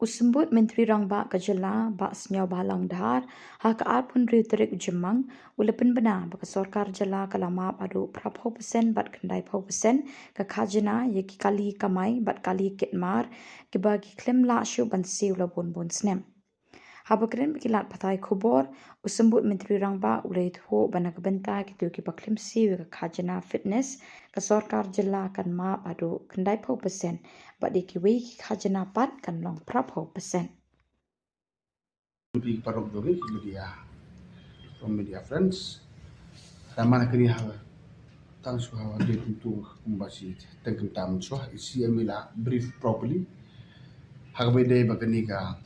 Usembut Menteri Rangba Khajna bak senyau balang dahar ha kaar pun riu terik jemang ulepen benar bak Sorkar jala kalamap adu prapho persen bat kendai pho persen ke Khajna yeki kali Kamai bat kali kitmar ke bagi klem la syu bansi ulabun bun snem. Habakren bikilat patai Khubor usembut Menteri Rangba ulai thu bana kebentai kitu ki baklim siu ke Khajna fitness ke Sorkar jala kan ma adu kendai pho persen bat dikiwi Khajna pat kan long prapho persen. Big part of the media from media friends. Ramana kini hawa tang su hawa de tentu kumbasi tengkem tam su isi amila brief properly. Hagabe de bagani ka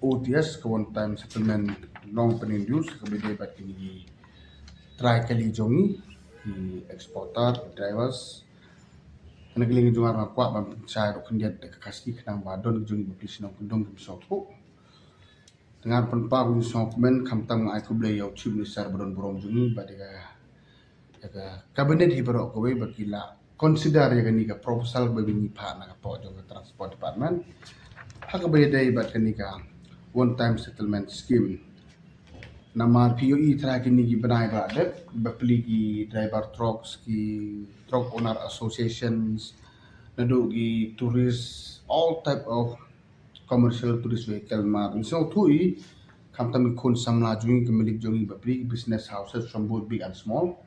OTS ka one time settlement long peninduce hagabe de bagani try kali jongi di exporter drivers nagling jungar ma kwa bam chai ro kendiat de kasi kenang badon jongi baplis nong kendong kem sotho dengan penpang di dokumen kamtang ai ku beliau chief minister baron borong jungi badega ya kabinet hibaro ko we bakila consider ya gani ka proposal babini pha na ka po jong transport department haka bayday bat kani ka one time settlement scheme namar POE tra kini gi banai ba de bapli ki driver trucks ki truck owner associations nadu gi tourist all type of commercial tourist vehicle mar so thui kamtami khun samla jungi kemilik jungi bapri business houses from both big and small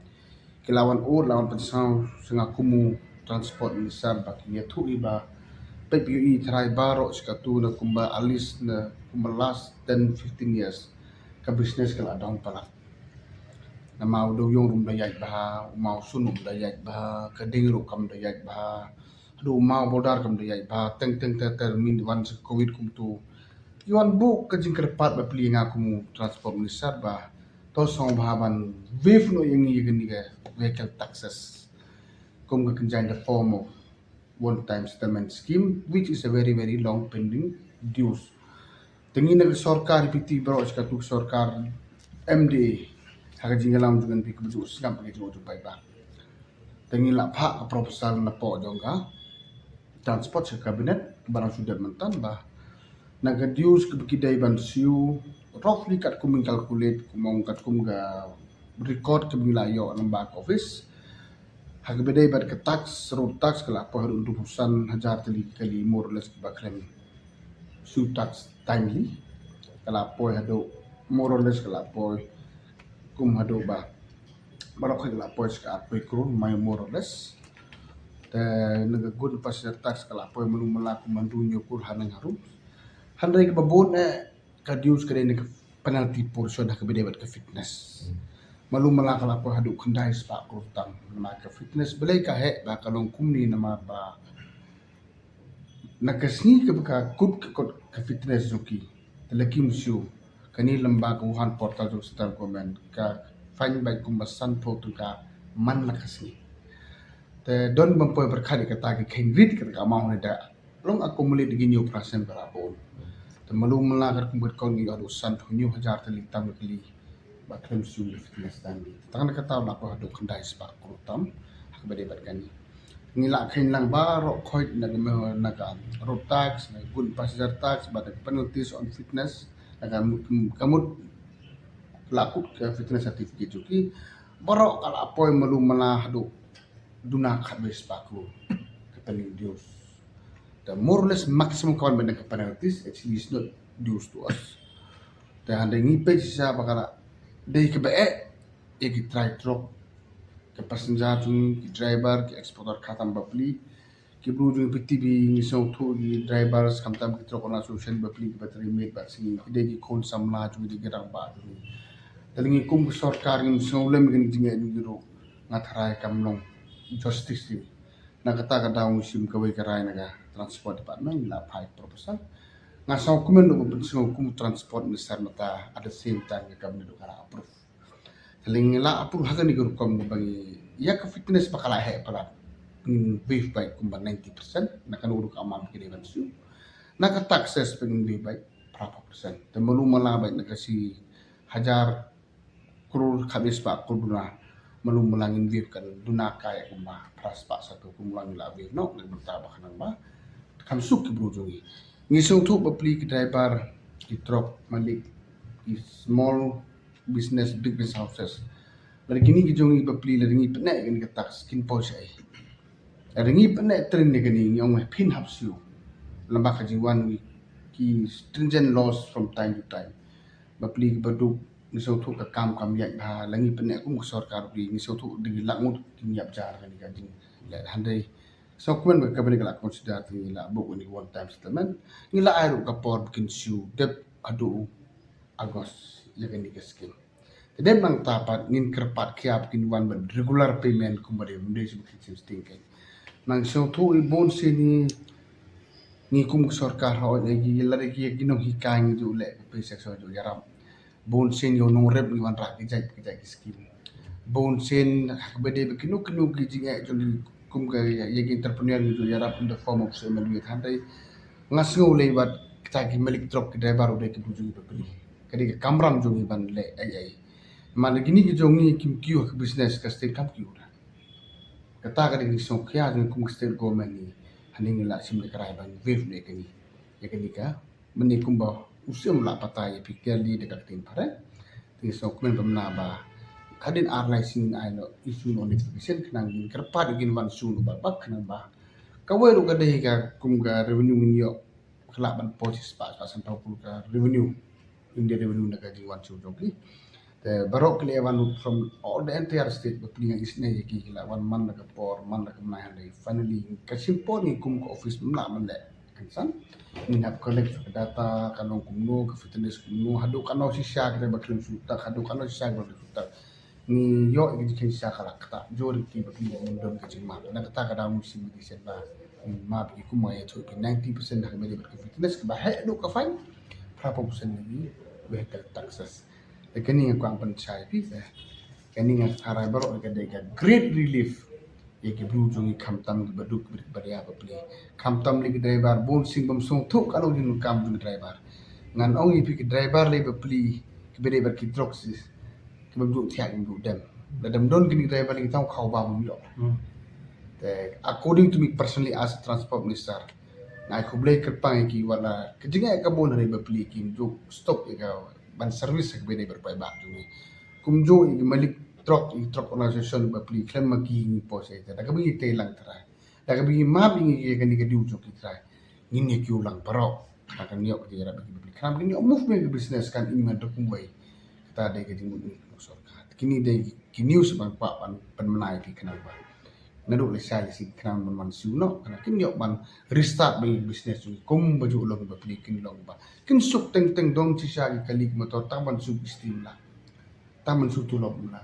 kilawan lawan pensau senga kumu transport minister baki ya thui ba PPE try baro skatu na kumba alis na kumba last 10-15 years ka business kala dong pala na mau do yung rum da yai ba mau sunum da yai ba ka ding ro kam da yai ba do mau bodar kam da yai ba teng teng ter min wan se covid kum tu yuan bu ka jing kerpat ba pli nga kumu transport minister ba to song bhaban wave no yang ni gani ga vehicle taxes kum ka in the form of one time settlement scheme which is a very long pending dues tengi na Sorkar piti bro ska tu Sorkar MD haka jingalam jugan pi kubu skam pagi jo pai ba tengi la pha proposal na po jonga transport se cabinet barang sudah mentan ba naga dues ke bikidai ban siu roughly kat kum calculate kumong kat kum ga record ke bilayo back office hak bedai bad ke tax road tax kala apa untuk urusan hajar kali more or less ba claim su tax timely kala apa hado more or less kala apa kum hado ba barok kala apa ska apa kru mai more or less te naga good passenger tax kala apa melu melak mandu nyokur hanang harum handai ke babon ka dues kare ne penalty portion hak bedai bad ke fitness malu malak la ko hadu khandai spa ko tam na ka fitness belai ka he ba kalong kumni nama ba nakasni ka ka kut ka fitness joki telekim shu kani lamba ko han portal jo star comment ka find by kumbasan pho tu ka man nakasni te don bampoy berkhadi ka ta ki khengrit ka ma hone da long accumulate gi new percent barabon te malu malak ka kumbut kon gi adu san new hajar tali tam kali bakal sulit fitness tadi. Tangan kata nak apa hadu kendai sebab kurutam hak berdebat kani. Ngilak kain lang baro koi naga road tax, naga good passenger tax, but penalties on fitness, naga kamu laku ke fitness certificate juki. Baro kalau apa yang malu malah hadu dunak habis paku ke penalties. The more or less maximum kawan benda ke penalties actually is not dues to us. Dan ada ngipe sisa bakal dari kebaik ki try truck ke passenger tu ki driver ki exporter khatam bapli ki bru ju PTB ni so thu ki drivers khamtam ki truck on association bapli ki battery mate ba sing ki de ki khon samla ju di gerang ba tu dalingi kum Sorkar ni so lem ki jinge ni ro ngatharai kamlong justice ni na kata ka daung sim ka wei karai naga transport department la phai proposal ngasau kumen do bensingo kum transport minister mata at the same time ka cabinet do kara approve lingla approve haga ni kom bagi ya ka fitness pakala he pala beef bike kum 90% na kan uruk amal ki devan su na ka taxes pengin beef bike berapa persen te malu mala bike na kasi hajar krur khabis pa kurduna malu melangin beef kan duna kaya kumba pras pa satu kumlang la beef no na bertambah nang ba kam suk ki brujungi Ngisong tu beli ke driver di truck malik di small business big business houses. Lagi ni gijong beli lagi penek kan ketak skin pose ai. Lagi penek trend ni kan ni yang pin hapsu. Lambak kajiwan ki stringent laws from time to time. Beli baduk ngisong tu ka kam yak ha lagi penek ku sorkar beli ngisong tu di langut niap jar kan kajing. Handai so kuen ka bani kala consider ti la book ni one time settlement ni la airu ka por bikin siu dep Haduh Agos ya kan ni skim. Dem nang tapat ngin kerpat kiap kin wan ban regular payment kumbari munde si bikin sistem kan. Nang so tu ibon sini ni kum sorkar ho lagi lagi ginong hikai ni ju le pe sekso ju yaram. Bon sen yo nong rep ni wan rak kijai skim. Bon sen bede bekinu kinu kijing ju kum ka yagi entrepreneur ni ju yaram in the form of semen with handai ngasngu le wat kita ki melik drop ki driver udah ki buju ki beli. Kadi ka kamram jo ni ban le ai. Mana gini ki jongi kim kiu ka business ka state kam kiu dah. Kata kadi ni song kya ni kum state government ni haning la sim le karai ban wave le kani. Ya kani ka meni kum ba usim la patai pikir li dekat tin pare. Ni song kum pemna ba kadin arlai sin ai no isu no notification kenang gin kerpat gin wan su no ba kenang ba. Kawai lu kadai ka kum ga revenue min yo kelak ban posis pa sampai pun ka revenue India revenue na kaji wan su joki. The barok kle one from all the entire state but plinga isne yaki kila one man na kapor man na kamai hande finally kasimpon ni kum ko office mla man le kansan ni nak collect data kanong kumno ka fitness kumno hadu kano si sya ka ba klim suta hadu kano si sya ba suta ni yo ki kin sya kala kata jori ki ba plinga mun don ka jima na kata ka da musim di sen ba ma bi kuma ya to 90% na ka ba fitness ka ba he do ka fine berapa persen lagi better taxes. Kani yang kuang pencai pisa. Kani yang harai baru ada great relief. Yaki berujung kamtam baduk beria beli. Kamtam lagi driver bon sing bam song tu kalau jinu kam jinu driver. Ngan ong ipi ke driver le beli kebede ber ki droxis. Kebam du tiak du dem. Dadam don kini driver lagi tahu kau bam lo. According to me personally as a transport minister, na aku boleh kerpang ki wala kejinga ka bon re beli ki ju stop ka ban service ke bede berpai bak tu ni kumjo i malik truck organization ba pli klem magi ni pose ta da kabi te lang tra da kabi ma bi ni ke ni ke diu jo ki tra ni ne ki ulang paro akan yok di ra bagi beli kram ni movement ke business kan iman to kumbai ta de ke jingu ni sorkar kini de ki news bang pa pan menai ki kenapa naduk le sai si kram man su no kana kin yok ban restart bagi business ni kum baju ulong ba pli kin long ba kin suk teng teng dong ci sa kali motor taman su istim la taman su tulop la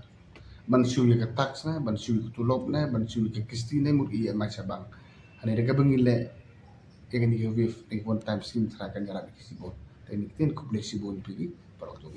ban su ye ka tax na ban su ke tulop na ban su ke kisti na mu i ma sa bang ane de ka bangi le ke ni ke wif e one time scheme tra kan jara ki sibon teknik tin kuble sibon pigi parok to